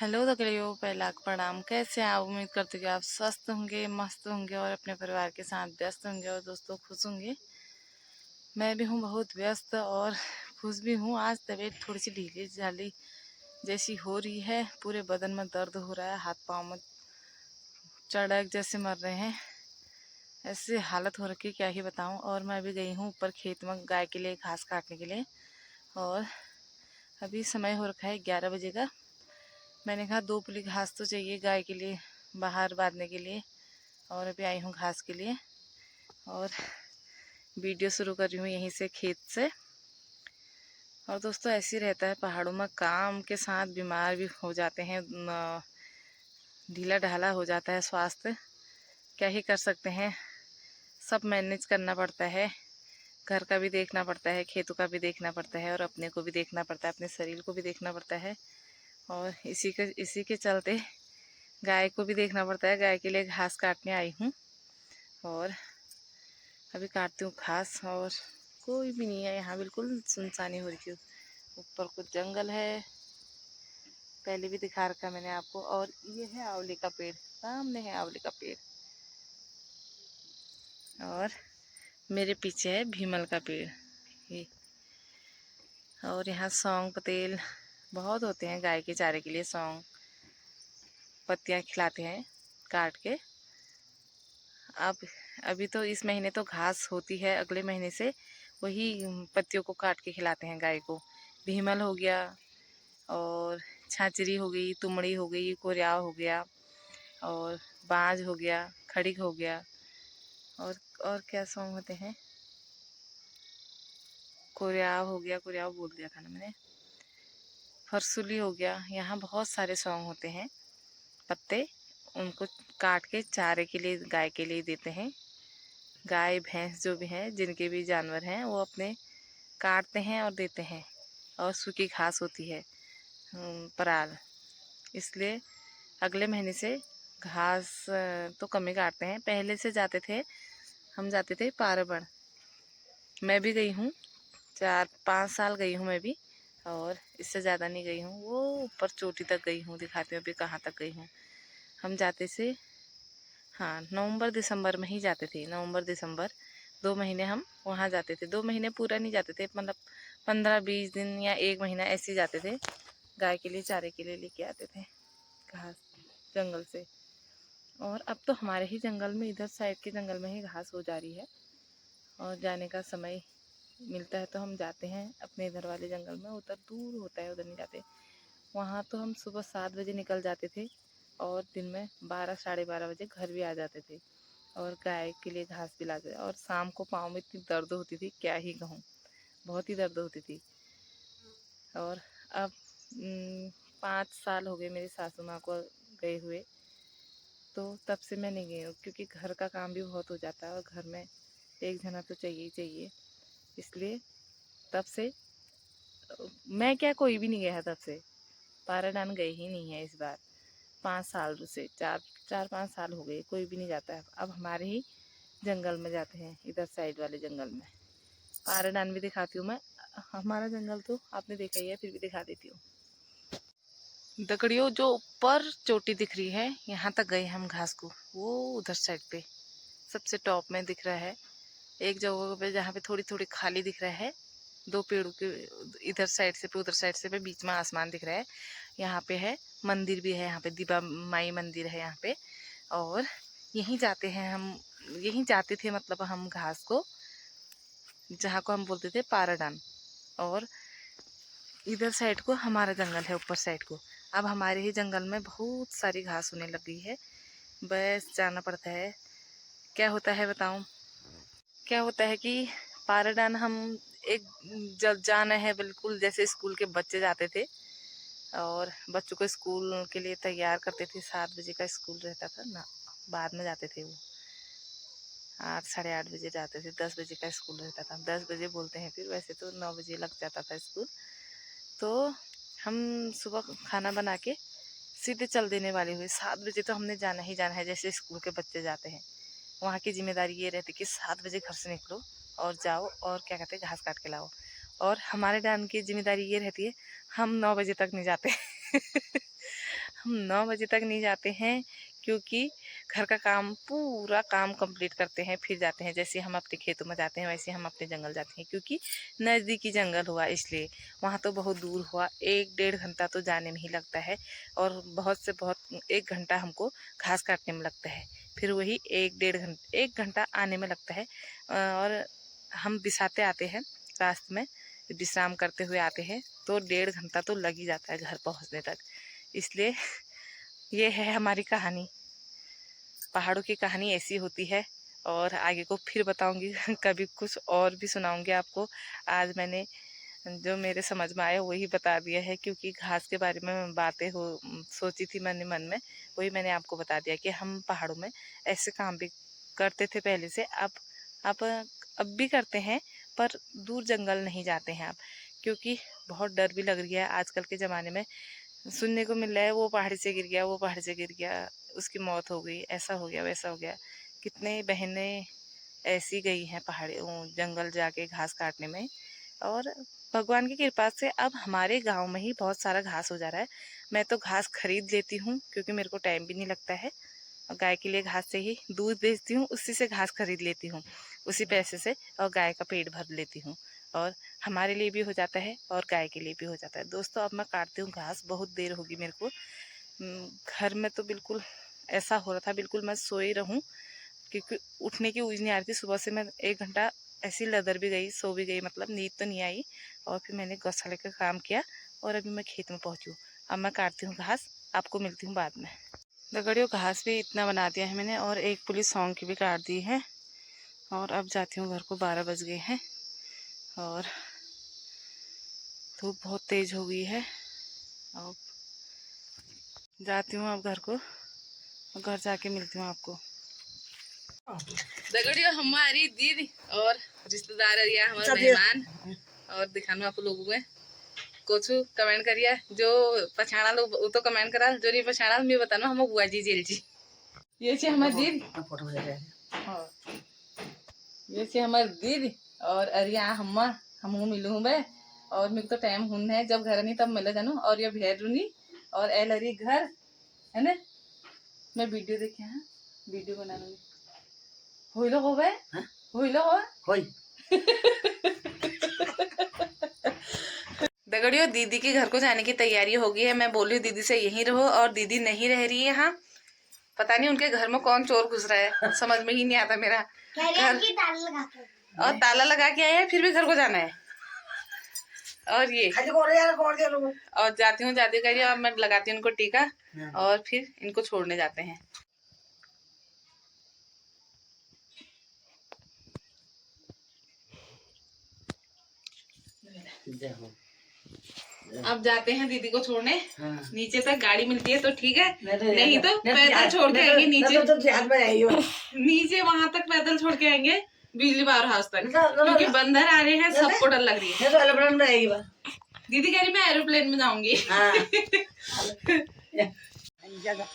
Hello दगड़ियों, पहला प्रणाम। कैसे हैं आप? उम्मीद करते हैं कि आप स्वस्थ होंगे, मस्त होंगे और अपने परिवार के साथ व्यस्त होंगे और दोस्तों खुश होंगे। मैं भी हूँ बहुत व्यस्त और खुश भी हूँ। आज तबीयत थोड़ी सी ढीली ढाली जैसी हो रही है, पूरे बदन में दर्द हो रहा है, हाथ पाँव में चढ़क जैसे मर रहे हैं, ऐसी हालत हो रखी क्या ही बताऊँ। और मैं अभी गई हूँ ऊपर खेत में गाय के लिए घास काटने के लिए, और अभी समय हो रखा है 11 बजे का। मैंने कहा 2 पुली घास तो चाहिए गाय के लिए बाहर बांधने के लिए, और अभी आई हूँ घास के लिए और वीडियो शुरू कर रही हूँ यहीं से, खेत से। और दोस्तों ऐसे ही रहता है पहाड़ों में, काम के साथ बीमार भी हो जाते हैं, ढीला ढाला हो जाता है स्वास्थ्य। क्या ही कर सकते हैं, सब मैनेज करना पड़ता है। घर का भी देखना पड़ता है, खेतों का भी देखना पड़ता है, और अपने को भी देखना पड़ता है, अपने शरीर को भी देखना पड़ता है। और इसी के चलते गाय को भी देखना पड़ता है। गाय के लिए घास काटने आई हूँ और अभी काटती हूँ घास। और कोई भी नहीं है यहाँ, बिल्कुल सुनसानी हो रही है। ऊपर कुछ जंगल है, पहले भी दिखा रखा मैंने आपको। और ये है आंवले का पेड़, सामने है आंवले का पेड़, और मेरे पीछे है भीमल का पेड़ ये। और यहाँ सौंग पतेल बहुत होते हैं गाय के चारे के लिए। सौंग पत्तियाँ खिलाते हैं काट के। अब अभी तो इस महीने तो घास होती है, अगले महीने से वही पत्तियों को काट के खिलाते हैं गाय को। भीमल हो गया, और छाछरी हो गई, तुमड़ी हो गई, कोरियाव हो गया, और बाज हो गया, खड़िक हो गया, और क्या सॉन्ग होते हैं, कोरियाव हो गया, कोरियाव बोल दिया था ना मैंने, फरसुली हो गया। यहाँ बहुत सारे सॉन्ग होते हैं पत्ते, उनको काट के चारे के लिए गाय के लिए देते हैं। गाय भैंस जो भी हैं, जिनके भी जानवर हैं, वो अपने काटते हैं और देते हैं। और सूखी घास होती है पराल, इसलिए अगले महीने से घास तो कम ही काटते हैं। पहले से जाते थे, हम जाते थे पारबड़। मैं भी गई हूँ, 4-5 साल गई हूँ मैं भी, और इससे ज़्यादा नहीं गई हूँ। वो ऊपर चोटी तक गई हूँ, दिखाती हूँ अभी कहाँ तक गई हूँ। हम जाते से, हाँ, नवंबर दिसंबर में ही जाते थे। नवंबर दिसंबर 2 महीने हम वहाँ जाते थे। 2 महीने पूरा नहीं जाते थे, मतलब 15-20 दिन या 1 महीना ऐसे ही जाते थे। गाय के लिए चारे के लिए लेके आते थे घास जंगल से। और अब तो हमारे ही जंगल में, इधर साइड के जंगल में ही घास हो जा रही है। और जाने का समय मिलता है तो हम जाते हैं अपने इधर वाले जंगल में। उधर दूर होता है, उधर नहीं जाते। वहाँ तो हम सुबह 7 बजे निकल जाते थे, और दिन में 12-12:30 बजे घर भी आ जाते थे, और गाय के लिए घास भी लाते थे। और शाम को पाँव में इतनी दर्द होती थी, क्या ही कहूँ, बहुत ही दर्द होती थी। और अब 5 साल हो गए मेरी सासू माँ को गए हुए, तो तब से मैं नहीं गई हूँ, क्योंकि घर का काम भी बहुत हो जाता है और घर में एक जना तो चाहिए ही चाहिए। इसलिए तब से मैं क्या, कोई भी नहीं गया है तब से। पाराडान गए ही नहीं है इस बार। 5 साल से, 4-5 साल हो गए, कोई भी नहीं जाता है। अब हमारे ही जंगल में जाते हैं, इधर साइड वाले जंगल में। पाराडान भी दिखाती हूँ मैं। हमारा जंगल तो आपने देखा ही है, फिर भी दिखा देती हूँ। दकड़ियों, जो ऊपर चोटी दिख रही है, यहाँ तक गए हम घास को। वो उधर साइड पे सबसे टॉप में दिख रहा है, एक जगह पे जहाँ पे थोड़ी थोड़ी खाली दिख रहा है, 2 पेड़ों के इधर साइड से पे उधर साइड से पे बीच में आसमान दिख रहा है। यहाँ पे है मंदिर भी है, यहाँ पे दीपा माई मंदिर है यहाँ पे। और यहीं जाते हैं हम, यहीं जाते थे मतलब हम घास को, जहाँ को हम बोलते थे पाराडान। और इधर साइड को हमारा जंगल है, ऊपर साइड को। अब हमारे ही जंगल में बहुत सारी घास होने लग गई है, बस जाना पड़ता है। क्या होता है बताऊं, क्या होता है कि पाराडान हम एक, जब जाना है बिल्कुल जैसे स्कूल के बच्चे जाते थे, और बच्चों को स्कूल के लिए तैयार करते थे। 7 बजे का स्कूल रहता था ना, बाद में जाते थे वो, 8-8:30 बजे जाते थे। 10 बजे का स्कूल रहता था, 10 बजे बोलते हैं, फिर वैसे तो 9 बजे लग जाता था स्कूल। तो हम सुबह खाना बना के सीधे चल देने वाले हुए। 7 बजे तो हमने जाना ही जाना है, जैसे स्कूल के बच्चे जाते हैं। वहाँ की जिम्मेदारी ये रहती कि 7 बजे घर से निकलो और जाओ, और क्या कहते हैं, घास काट के लाओ। और हमारे डान की जिम्मेदारी ये रहती है, हम 9 बजे तक नहीं जाते हम 9 बजे तक नहीं जाते हैं, क्योंकि घर का काम पूरा काम कंप्लीट करते हैं फिर जाते हैं। जैसे हम अपने खेतों में जाते हैं वैसे हम अपने जंगल जाते हैं, क्योंकि नज़दीकी जंगल हुआ इसलिए। वहाँ तो बहुत दूर हुआ, 1-1.5 घंटा तो जाने में ही लगता है, और बहुत से बहुत 1 घंटा हमको घास काटने में लगता है, फिर वही 1 घंटा आने में लगता है। और हम बिसाते आते हैं, रास्ते में विश्राम करते हुए आते हैं, तो 1.5 घंटा तो लग ही जाता है घर पहुँचने तक। इसलिए ये है हमारी कहानी। पहाड़ों की कहानी ऐसी होती है, और आगे को फिर बताऊंगी कभी कुछ और भी सुनाऊंगी आपको। आज मैंने जो मेरे समझ में आया वही बता दिया है, क्योंकि घास के बारे में बातें सोची थी मैंने मन में, वही मैंने आपको बता दिया कि हम पहाड़ों में ऐसे काम भी करते थे पहले से। अब भी करते हैं, पर दूर जंगल नहीं जाते हैं अब, क्योंकि बहुत डर भी लग रही है। आजकल के ज़माने में सुनने को मिल रहा है वो पहाड़ी से गिर गया, वो पहाड़ी से गिर गया, उसकी मौत हो गई, ऐसा हो गया वैसा हो गया। कितने बहनें ऐसी गई हैं पहाड़ी जंगल जाके घास काटने में। और भगवान की कृपा से अब हमारे गांव में ही बहुत सारा घास हो जा रहा है। मैं तो घास खरीद लेती हूँ, क्योंकि मेरे को टाइम भी नहीं लगता है। और गाय के लिए घास से ही दूध बेचती हूँ, उसी से घास खरीद लेती हूँ उसी पैसे से, और गाय का पेट भर लेती हूँ, और हमारे लिए भी हो जाता है और गाय के लिए भी हो जाता है। दोस्तों अब मैं काटती हूँ घास, बहुत देर होगी मेरे को। घर में तो बिल्कुल ऐसा हो रहा था, बिल्कुल मैं सोई रहूं, क्योंकि उठने की ऊँज नहीं आ रही थी। सुबह से मैं 1 घंटा ऐसी लदर भी गई, सो भी गई, मतलब नींद तो नहीं आई। और फिर मैंने गौशाला का काम किया, और अभी मैं खेत में पहुँची हूँ। अब मैं काटती हूँ घास, आपको मिलती हूँ बाद में। दगड़ियों घास भी इतना बना दिया है मैंने, और एक पुलिस सौंग की भी काट दी है। और अब जाती हूँ घर को, 12 बज गए हैं, और धूप बहुत तेज हो गई है। अब जाती हूँ अब घर को, और घर जाके मिलती हूँ आपको। दगड़ियों हमारी दीदी और रिश्तेदार है हमारे मेहमान, और दिखाना आप लोगों में कुछ कमेंट करिए। जो पछाड़ा लोग वो तो कमेंट करा, जो नहीं पछाड़ा मैं बताना हम बुआ जी जेल जी। ये छे हमारी दीदी, ये छे हमारी दीदी, और अरिया हम मिलूँ बे, और मेरे तो टाइम हुन है, जब घर नहीं तब मिले जानू। और ये भेड़ रूनी और एल अरी घर है ना। मैं वीडियो देखे हाँ, वीडियो बना लूंगी। होइलो हो बे, होइलो हो होई। दगड़ियों दीदी के घर को जाने की तैयारी हो गई है। मैं बोली दीदी से यहीं रहो, और दीदी नहीं रह रही है यहाँ। पता नहीं उनके घर में कौन चोर घुस रहा है, समझ में ही नहीं आता मेरा। घर और ताला लगा के आए हैं, फिर भी घर को जाना है। और ये और जाती हूँ जाती करिए, और मैं लगाती हूँ इनको टीका, और फिर इनको छोड़ने जाते हैं। अब जाते हैं दीदी को छोड़ने। नीचे तक गाड़ी मिलती है तो ठीक है, नहीं तो पैदल छोड़ के आएंगे नीचे। नीचे वहां तक पैदल छोड़ के आएंगे, बिजली पावर हाउस तक, क्योंकि बंदर आ रहे हैं, सबको डर लग रही है। दीदी कह रही मैं एरोप्लेन में जाऊंगी।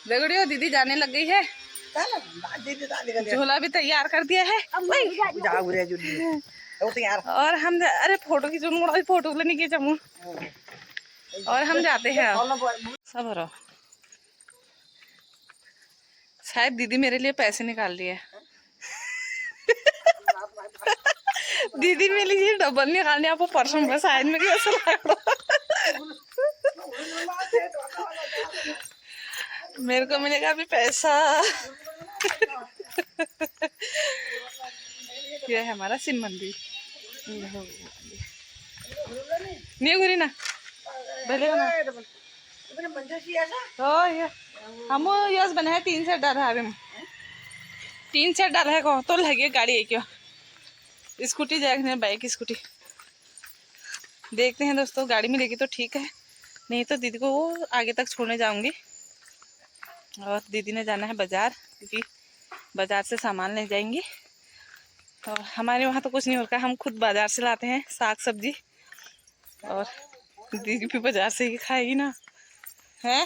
दगड़ियों दीदी जाने लग गई है, झोला भी तैयार कर दिया है। और हम अरे फोटो खींचूंगा, फोटो लेने की जाऊँ, और हम जाते हैं। सब रहो, शायद दीदी मेरे लिए पैसे निकाल रही है। दीदी मेरे लिए डबल निकालने आपको परसों में शायद मेरी ऐसा लग रहा। मेरे को मिलेगा अभी पैसा। ये है हमारा शिव मंदिर। नहीं घुरी ना भले ना तो ये हम यस बने हैं 3 सेट डाल है, 3 सेट डाल है को तो लगे गाड़ी है क्यों स्कूटी जाएगा, बाइक स्कूटी देखते हैं दोस्तों। गाड़ी मिलेगी तो ठीक है, नहीं तो दीदी को वो आगे तक छोड़ने जाऊंगी। और दीदी ने जाना है बाजार, क्योंकि बाजार से सामान ले जाएंगी। और हमारे वहाँ तो कुछ नहीं होता, हम खुद बाजार से लाते हैं साग सब्जी, और दीदी भी बाजार से ही खाएगी ना है।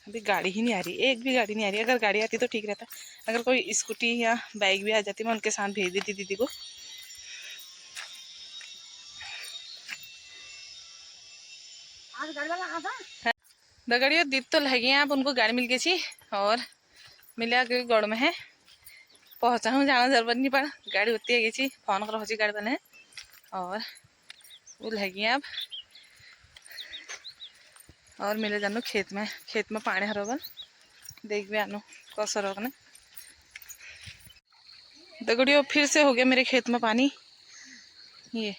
अभी गाड़ी ही नहीं आ रही, एक भी गाड़ी नहीं आ रही। अगर गाड़ी आती तो ठीक रहता, अगर कोई स्कूटी या बाइक भी आ जाती मैं उनके साथ भेज देती दीदी को। दगड़ियों दीद तो लगे आप उनको गाड़ी मिल गई थी और मिला के गड़ में है पहुंचा हूँ जाना जरूरत नहीं पड़ा गाड़ी होती है गई फोन कर हो गाड़ी तने और वो लगी अब और मिले जानो खेत में पानी हरोगन देख भी आनो कौशल रोकने दगड़ियों फिर से हो गया मेरे खेत में पानी। ये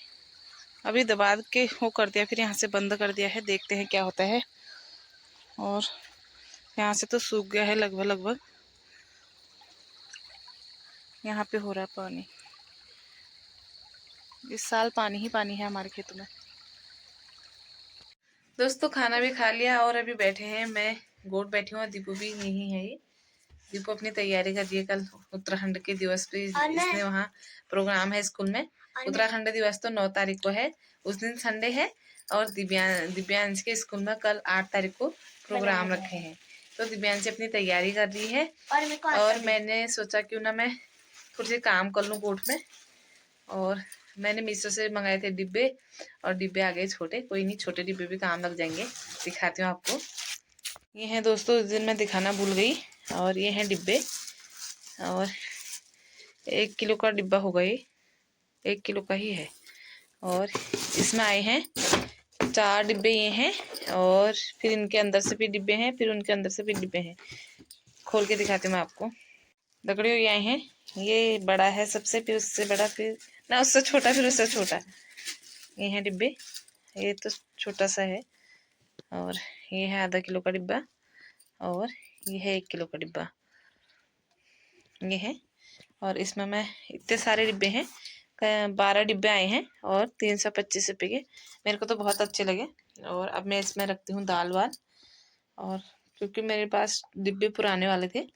अभी दबा के वो कर दिया फिर यहाँ से बंद कर दिया है देखते हैं क्या होता है। और यहाँ से तो सूख गया है लगभग यहाँ पे हो रहा है पानी। इस साल पानी ही पानी है हमारे खेतों में। दोस्तों खाना भी खा लिया और अभी बैठे हैं मैं गोट बैठी हूँ। दीपू भी नहीं है। ये दीपू अपनी तैयारी कर रही है कल उत्तराखंड के दिवस पे इसने वहाँ प्रोग्राम है स्कूल में। उत्तराखंड दिवस तो 9 तारीख को है उस दिन संडे है और दिव्यांश के स्कूल में कल 8 तारीख को प्रोग्राम रखे हैं तो दिव्यांश अपनी तैयारी कर रही है और मैंने सोचा क्यों ना मैं थोड़ी सी काम कर लूँ गोट में। और मैंने मीशो से मंगाए थे डिब्बे और डिब्बे आ गए छोटे, कोई नहीं छोटे डिब्बे भी काम लग जाएंगे। दिखाती हूँ आपको। ये हैं दोस्तों उस दिन मैं दिखाना भूल गई और ये हैं डिब्बे और 1 किलो का डिब्बा होगा ये 1 किलो का ही है। और इसमें आए हैं 4 डिब्बे ये हैं और फिर इनके अंदर से भी डिब्बे हैं फिर उनके अंदर से भी डिब्बे हैं। खोल के दिखाती हूँ मैं आपको। दगड़ियों ये आए हैं ये बड़ा है सबसे फिर उससे बड़ा फिर ना उससे छोटा फिर उससे छोटा। ये है डिब्बे ये तो छोटा सा है और ये है आधा किलो का डिब्बा और ये है 1 किलो का डिब्बा ये है। और इसमें मैं इतने सारे डिब्बे हैं 12 डिब्बे आए हैं और 325 रुपये के। मेरे को तो बहुत अच्छे लगे। और अब मैं इसमें रखती हूँ दाल वाल और क्योंकि मेरे पास डिब्बे पुराने वाले थे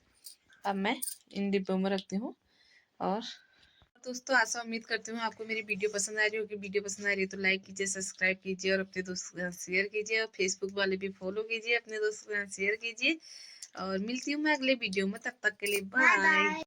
अब मैं इन डिब्बों में रखती हूँ। और दोस्तों आशा उम्मीद करती हूँ आपको मेरी वीडियो पसंद आ रही होगी। वीडियो पसंद आ रही है तो लाइक कीजिए सब्सक्राइब कीजिए और अपने दोस्तों के साथ शेयर कीजिए और फेसबुक वाले भी फॉलो कीजिए अपने दोस्तों के साथ शेयर कीजिए। और मिलती हूँ मैं अगले वीडियो में तब तक के लिए बाय।